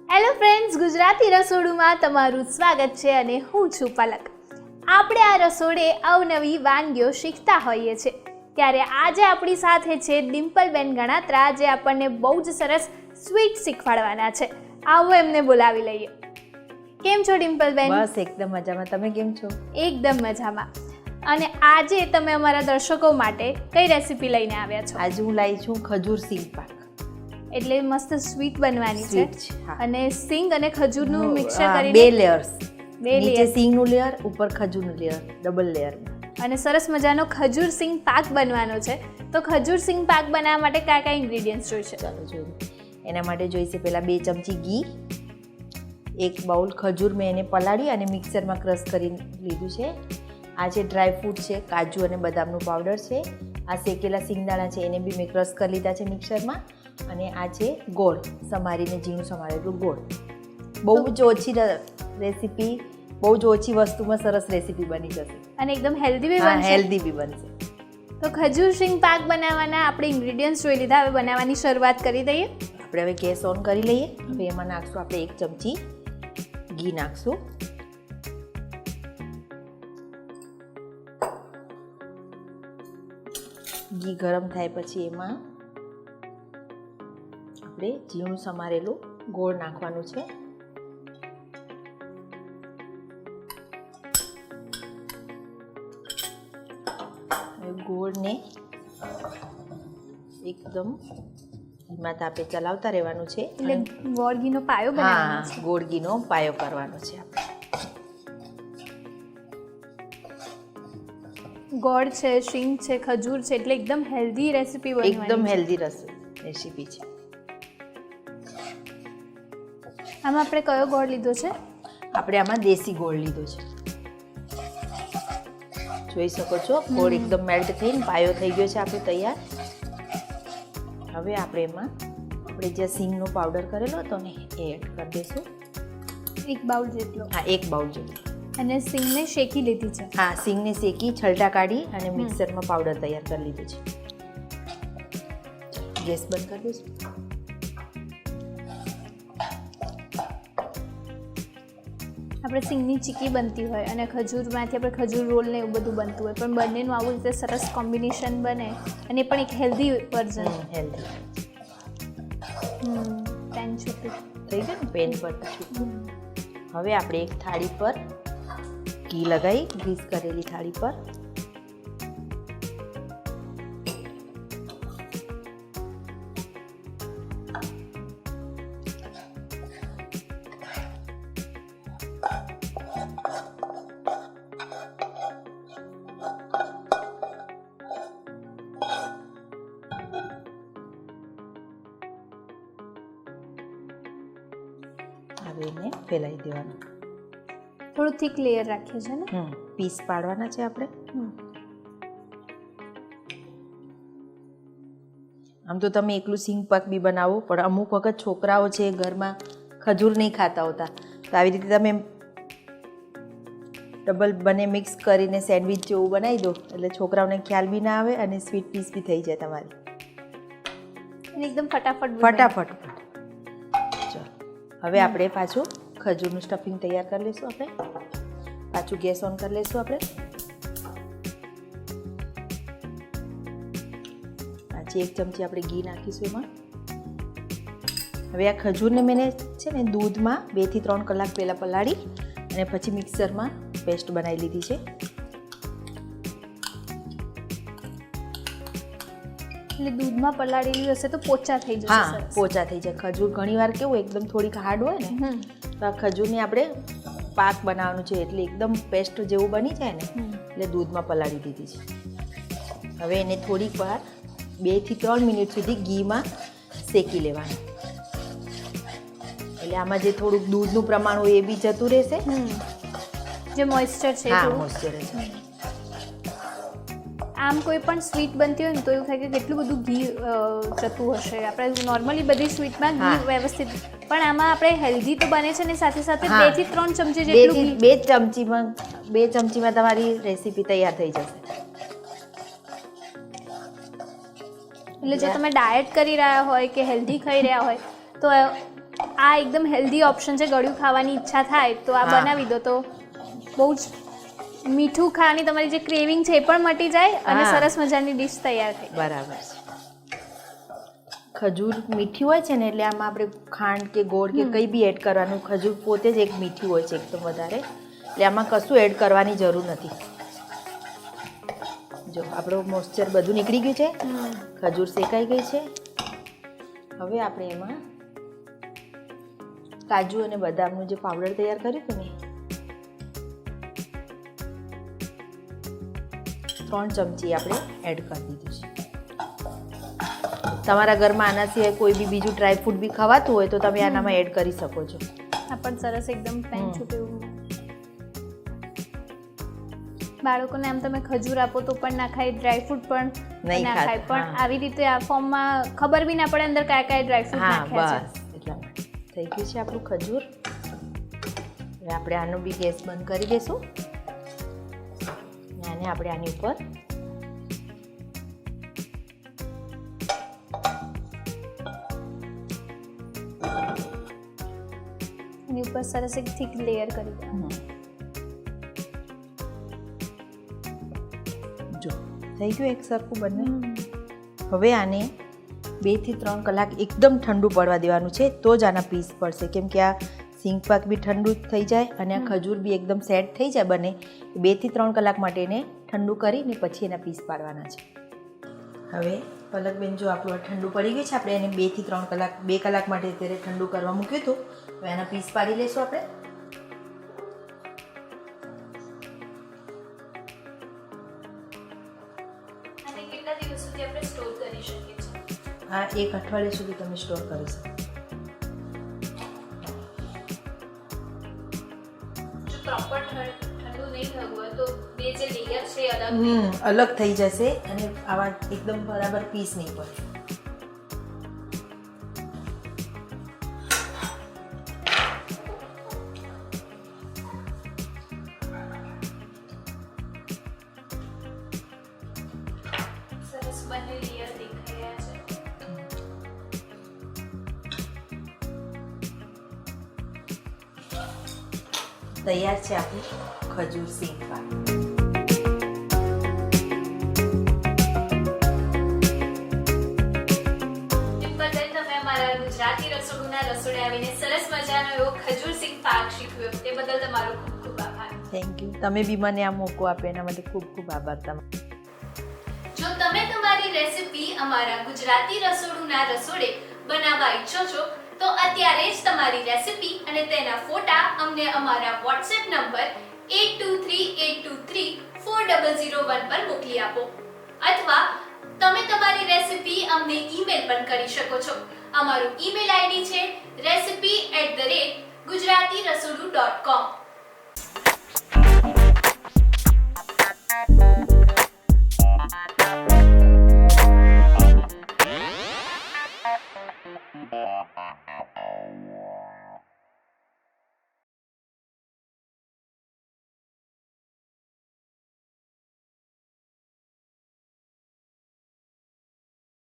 Hello friends, Gujarati રસોડુમાં તમારું સ્વાગત છે અને હું છું પલક. આપણે આ રસોડે અવનવી વાનગીઓ શીખતા હોઈએ છીએ, ત્યારે આજે આપણી સાથે છે ડિમ્પલબેન ગણાત્રા, જે આપણને બહુ જ સરસ સ્વીટ શીખવાડવાના છે. આવો એમને બોલાવી લઈએ. કેમ છો ડિમ્પલબેન? બસ એકદમ મજામાં. તમે કેમ છો? એકદમ મજામાં. અને આજે તમે અમારા દર્શકો માટે કઈ રેસીપી લઈને આવ્યા છો? આજે હું લાવી છું ખજૂર સિંગ પાક. એટલે મસ્ત સ્વીટ બનવાની છે. અને સિંગ અને ખજૂરનું મિક્સર કરીને બે લેયર્સ, બે નીચે લેયર સિંગનું લેયર, ઉપર ખજૂરનું લેયર, ડબલ લેયર. અને સરસ મજાનો ખજૂર સિંગ પાક બનવાનો છે. તો ખજૂર સિંગ પાક બનાવવા માટે કયા કયા ઇન્ગ્રેડિયન્ટ્સ જોઈશે? ચાલો જોઈએ. એના માટે જોઈશે પહેલાં 2 ચમચી ઘી, 1 બાઉલ ખજૂર મેં એને પલાળી અને મિક્સરમાં ક્રશ કરી લીધું છે. આ જે ડ્રાય ફ્રૂટ છે, કાજુ અને બદામનું પાવડર છે. આ શેકેલા સિંગદાણા છે, એને બી મેં ક્રશ કરી લીધા છે મિક્સરમાં. અને આ છે ગોળ, સમારીને ઝીણું સમારેલું ગોળ. બહુ જ ઓછી રેસીપી, બહુ જ ઓછી વસ્તુમાં સરસ રેસીપી બની જશે અને એકદમ હેલ્ધી બી હા, બનશે. હેલ્ધી બી બનશે. તો ખજૂર સિંગ પાક બનાવવાના આપણે ઇન્ગ્રેડિયન્ટ્સ જોઈ લીધા. હવે બનાવવાની શરૂઆત કરી દઈએ. આપણે હવે ગેસ ઓન કરી લઈએ. હવે એમાં નાખશું આપણે 1 ચમચી ઘી નાખશું. ઘી ગરમ થાય પછી એમાં આપણે ઝીણું સમારેલું ગોળ નાખવાનું છે. ગોળને એકદમ ધીમા તાપે ચલાવતા રહેવાનું છે. એટલે ગોળ ઘીનો પાયો બનાવવાનો છે. ગોળ ઘીનો પાયો કરવાનો છે આપણે. ગોળ છે, શીંગ છે, ખજૂર છે, એટલે એકદમ હેલ્ધી રેસીપી બનવાની છે. એકદમ હેલ્ધી રેસીપી છે. આમાં આપણે કયો ગોળ લીધો છે? આપણે આમાં દેશી ગોળ લીધો છે. જોઈ શકો છો, ગોળ એકદમ મેલ્ટ થઈને પાયો થઈ ગયો છે આપણે તૈયાર. હવે આપણે એમાં આપણે જે સિંગનો પાવડર કરેલો હતો ને એ એડ કરી દઈશું. 1 બાઉલ જેટલો. હા, 1 બાઉલ જેટલો. અને સિંગને શેકી લીધી છે. હા, સિંગને શેકી છલટા કાઢી અને મિક્સરમાં પાવડર તૈયાર કરી લીધું છે. ગેસ બંધ કરી દઈશું. આપણે સિંગની ચીકી બનતી હોય અને ખજૂરમાંથી આપણે ખજૂર રોલ ને એવું બધું બનતું હોય, પણ બંનેનું આવું રીતે સરસ કોમ્બિનેશન બને અને એ પણ એક હેલ્ધી વર્ઝન. હેલ્ધી. પેન છૂટું થઈ ગયું ને પેન પર છૂટું. હવે આપણે એક થાળી પર ઘી લગાવી, ગ્રીસ કરેલી થાળી પર એને ફેલાઈ દેવાનું. થોડું થીક લેયર રાખીએ છે ને. પીસ પાડવાના છે આપણે. આમ તો તમે એકલું સિંગ પાક બી બનાવો, પણ અમુક વખત છોકરાઓ છે ઘરમાં ખજૂર નહીં ખાતા હોતા, તો આવી રીતે તમે ડબલ બંને મિક્સ કરીને સેન્ડવિચ જેવું બનાવી દો, એટલે છોકરાઓને ખ્યાલ બી ના આવે અને સ્વીટ પીસ બી થઈ જાય તમારી. એકદમ ફટાફટ. ચાલો, હવે આપણે પાછું ખજૂરનું સ્ટફિંગ તૈયાર કરી લઈશું. આપણે પાછું ગેસ ઓન કરી લઈશું. આપણે પાછી 1 ચમચી આપણે ઘી નાખીશું એમાં. હવે આ ખજૂરને મેં છે ને દૂધમાં 2 થી 3 કલાક પહેલાં પલાળી અને પછી મિક્સરમાં પેસ્ટ બનાવી લીધી છે. એટલે દૂધમાં પલાળેલી હશે તો પોચા થઈ જશે. હા, પોચા થઈ જાય. ખજૂર ઘણીવાર કેવું એકદમ થોડીક હાર્ડ હોય ને, તો આ ખજૂરની આપણે પાક બનાવવાનું છે, એટલે એકદમ પેસ્ટ જેવું બની જાય ને, એટલે દૂધમાં પલાળી દીધી છે. હવે એને થોડીક વાર 2 થી 3 મિનિટ સુધી ઘીમાં શેકી લેવાનું. એટલે આમાં જે થોડુંક દૂધનું પ્રમાણ હોય એ બી જતું રહેશે. જે મોઇસ્ચર છે. હા, મોઇસ્ચર છે. આમ કોઈ પણ સ્વીટ બનતી હોય ને તો એવું થાય કે કેટલું બધું ઘી જતું હશે. આપણે નોર્મલી બધી સ્વીટમાં ઘી વ્યવસ્થિત, પણ આમાં આપણે હેલ્ધી તો બને છે ને સાથે સાથે 2 થી 3 ચમચી જેટલું. 2 ચમચીમાં તમારી રેસીપી તૈયાર થઈ જશે. એટલે જો તમે ડાયટ કરી રહ્યા હોય કે હેલ્ધી ખાઈ રહ્યા હોય તો આ એકદમ હેલ્ધી ઓપ્શન છે. ગળ્યું ખાવાની ઈચ્છા થાય તો આ બનાવી દો તો બહુ જ મીઠું ખાવાની તમારી જે ક્રેવિંગ છે એ પણ મટી જાય અને સરસ મજાની ડીશ તૈયાર થઈ. બરાબર છે. ખજૂર મીઠી હોય છે ને એટલે આમાં આપણે ખાંડ કે ગોળ કે કંઈ બી એડ કરવાનું. ખજૂર પોતે જ એક મીઠી હોય છે એકદમ વધારે, એટલે આમાં કશું એડ કરવાની જરૂર નથી. જો આપણો મોઇસ્ચર બધું નીકળી ગયું છે, ખજૂર શેકાઈ ગઈ છે. હવે આપણે એમાં કાજુ અને બદામનું જે પાવડર તૈયાર કર્યું હતું ને 3 ચમચી આપણે એડ કરી દીધું છે. તમારા ઘરમાં આના સિવાય કોઈ બી બીજું ડ્રાય ફ્રૂટ બી ખવાતું હોય તો તમે આનામાં એડ કરી શકો છો. આ પણ સરસ એકદમ પેન્ચું એવું. બાળકોને આમ તમે ખજૂર આપો તો પણ ના ખાય, ડ્રાય ફ્રૂટ પણ ના ખાય, પણ આવી રીતે આ ફોર્મમાં ખબર બી ના પડે અંદર કયા કયા ડ્રાય ફ્રૂટ નાખ્યા છે. એટલા થઈ ગયું છે આપણું ખજૂર. હવે આપણે આનો બી ગેસ બંધ કરી દઈશું અને આપણે આની ઉપર એની ઉપર સરસ એક થીક લેયર કરી દો. જો થઈ ગયું એક સરખું બંને. હવે આને 2 થી 3 કલાક એકદમ ઠંડુ પડવા દેવાનું છે તો જ આના પીસ પડશે, કેમ કે આ સિંગ પાક બી ઠંડુ થઈ જાય અને આ ખજૂર બી એકદમ સેટ થઈ જાય. બને 2 થી 3 કલાક માટે એને ઠંડુ કરીને પછી એના પીસ પાડવાના છે. હવે પલકબેન જો આપણું ઠંડુ પડી ગયું છે, આપણે એને 2 થી 3 કલાક 2 કલાક માટે અત્યારે ઠંડુ કરવા મૂક્યું હતું. હવે એના પીસ પાડી લઈશું આપણે. અને કેટલા દિવસ સુધી આપણે સ્ટોર કરી શકીએ છીએ? આ 1 અઠવાડિયા સુધી તમે સ્ટોર કરી શકો. જો પ્રોપર ઠંડુ નહીં થયું હોય તો બે જે લેયર છે અલગ થઈ જશે અને આવા એકદમ બરાબર પીસ નહીં પડે. સરસ બંને લેયર દેખાઈ રહ્યા છે. તૈયાર છે આપણું ખજૂર સિંગ પાક. ગુજરાતી રસોડુના રસોડે આવીને સરસ મજાનો એવો ખજૂર સિંગ પાક શીખ્યો, તે બદલ તમારો ખૂબ ખૂબ આભાર. Thank you. તમે બી મને આ મોકો આપ્યો એના માટે ખૂબ ખૂબ આભાર તમારો. જો તમે તમારી રેસિપી અમારા ગુજરાતી રસોડુના રસોડે બનાવવા ઈચ્છો છો તો અત્યારે જ તમારી રેસિપી અને તેના ફોટા અમને અમારા WhatsApp નંબર 8238234001 પર મોકલી આપો, અથવા તમે તમારી રેસિપી અમને ઈમેલ પણ કરી શકો છો. અમારું ઈમેલ આઈડી છે recipe@gujaratiRasodu.com.